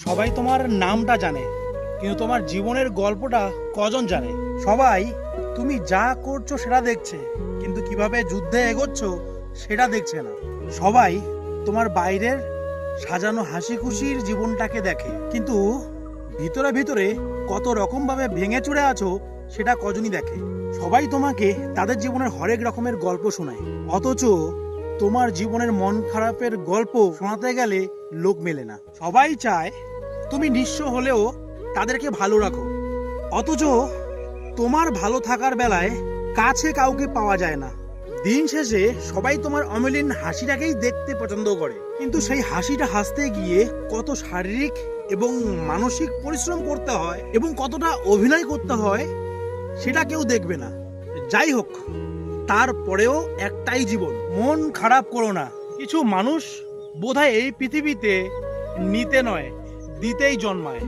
সবাই তোমার নামটা জানে, কিন্তু তোমার জীবনের গল্পটা কজন জানে? সবাই তুমি যা করছো সেটা দেখছে, কিন্তু কিভাবে যুদ্ধে এগোচ্ছ সেটা দেখছে না। সবাই তোমার বাইরের সাজানো হাসি খুশির জীবনটাকে দেখে, কিন্তু ভিতরে ভিতরে কত রকম ভাবে ভেঙে চুরে আছো সেটা কজনই দেখে। সবাই তোমাকে তাদের জীবনের হরেক রকমের গল্প শোনায়, অথচ তোমার জীবনের মন খারাপের গল্প শোনাতে গেলে লোক মেলে না। সবাই চায় তুমি নিঃস্ব হলেও তাদেরকে ভালো রাখো, অথচ তোমার ভালো থাকার বেলায় কাছে কাউকে পাওয়া যায় না। দিন শেষে সবাই তোমার অমলিন হাসিটাকেই দেখতে পছন্দ করে, কিন্তু সেই হাসিটা হাসতে গিয়ে কত শারীরিক এবং মানসিক পরিশ্রম করতে হয় এবং কতটা অভিনয় করতে হয় সেটা কেউ দেখবে না। যাই হোক, তারপরেও একটাই জীবন, মন খারাপ করো না। কিছু মানুষ বোধহয় এই পৃথিবীতে নিতে নয়, দিতেই জন্মায়।